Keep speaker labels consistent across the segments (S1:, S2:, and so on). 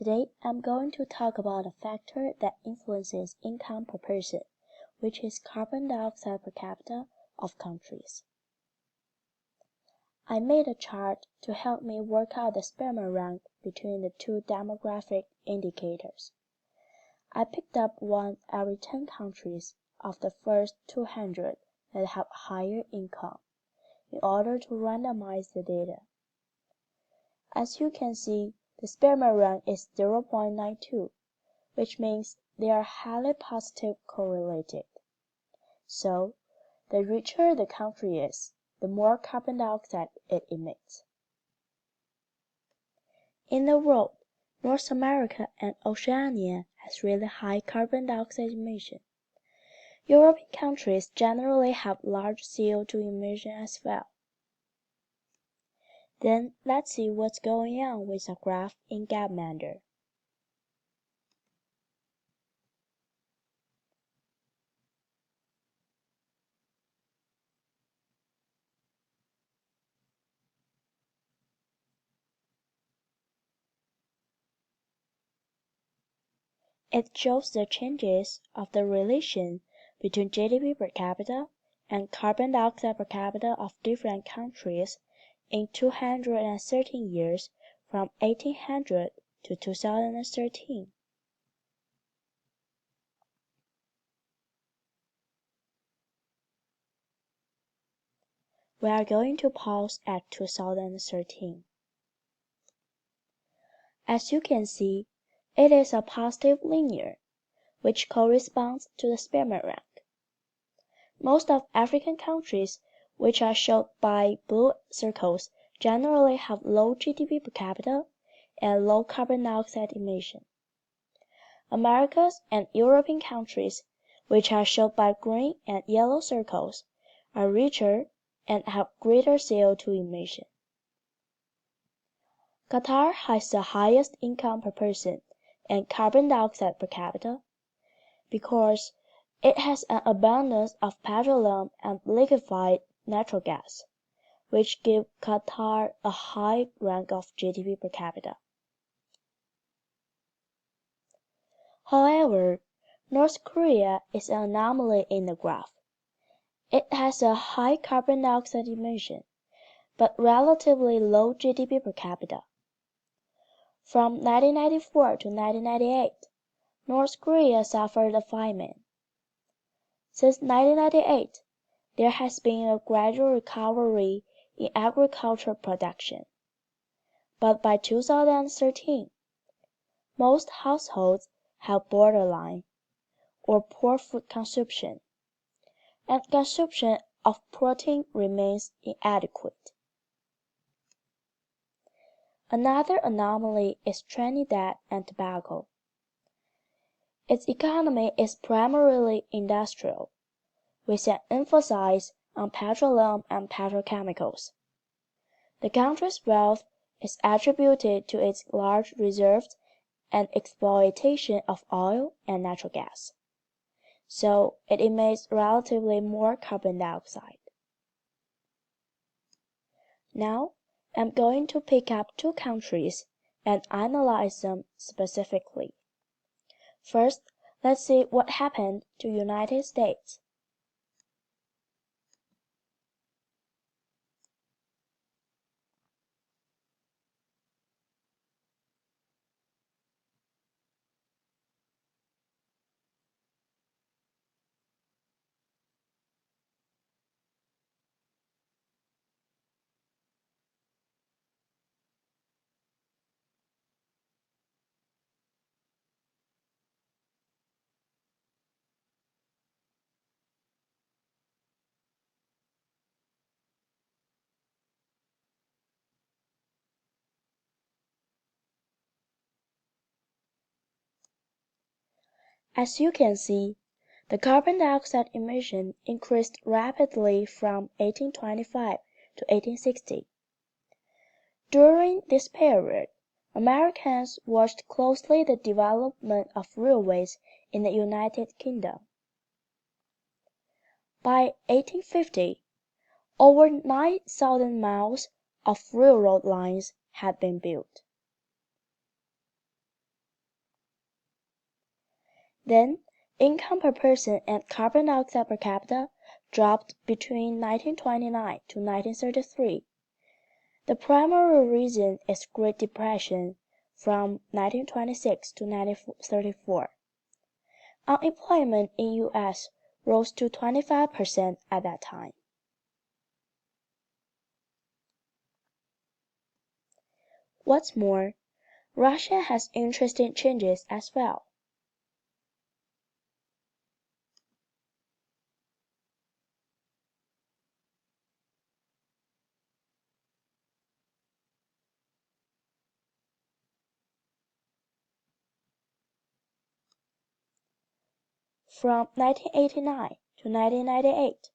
S1: Today, I'm going to talk about a factor that influences income per person, which is carbon dioxide per capita of countries. I made a chart to help me work out the sperma rank between the two demographic indicators. I picked up one every 10 countries of the first 200 that have higher income, in order to randomize the data. As you can see, the sperma rank is 0.92, which means they are highly positive correlated. So, the richer the country is, the more carbon dioxide it emits. In the world, North America and Oceania has really high carbon dioxide emission. European countries generally have large CO2 emission as well. Then let's see what's going on with the graph in Gapminder. It shows the changes of the relation between GDP per capita and carbon dioxide per capita of different countries in 213 years from 1800 to 2013. We are going to pause at 2013. As you can see, it is a positive linear, which corresponds to the sperma rank. Most of African countries, which are shown by blue circles, generally have low GDP per capita and low carbon dioxide emission. Americas and European countries, which are shown by green and yellow circles, are richer and have greater CO2 emission. Qatar has the highest income per person and carbon dioxide per capita because it has an abundance of petroleum and liquefied natural gas, which give Qatar a high rank of GDP per capita. However, North Korea is an anomaly in the graph. It has a high carbon dioxide emission, but relatively low GDP per capita. From 1994 to 1998, North Korea suffered a famine. Since 1998, there has been a gradual recovery in agricultural production. But by 2013, most households have borderline or poor food consumption, and consumption of protein remains inadequate. Another anomaly is Trinidad and Tobago. Its economy is primarily industrial, with an emphasis on petroleum and petrochemicals. The country's wealth is attributed to its large reserves and exploitation of oil and natural gas, so it emits relatively more carbon dioxide. Now, I'm going to pick up two countries and analyze them specifically. First, let's see what happened to United States. As you can see, the carbon dioxide emission increased rapidly from 1825 to 1860. During this period, Americans watched closely the development of railways in the United Kingdom. By 1850, over 9,000 miles of railroad lines had been built. Then, income per person and carbon dioxide per capita dropped between 1929 to 1933. The primary reason is Great Depression from 1926 to 1934. Unemployment in U.S. rose to 25% at that time. What's more, Russia has interesting changes as well. From 1989 to 1998,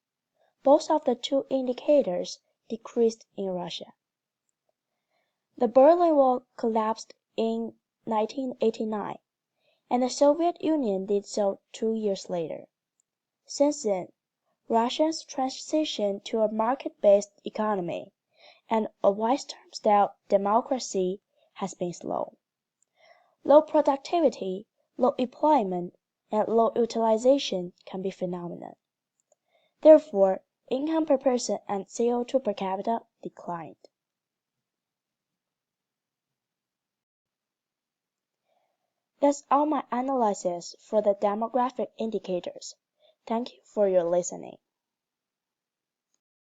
S1: both of the two indicators decreased in Russia. The Berlin Wall collapsed in 1989, and the Soviet Union did so 2 years later. Since then, Russia's transition to a market-based economy and a Western-style democracy has been slow. Low productivity, low employment, and low utilization can be phenomenon. Therefore, income per person and CO2 per capita declined. That's all my analysis for the demographic indicators. Thank you for your listening.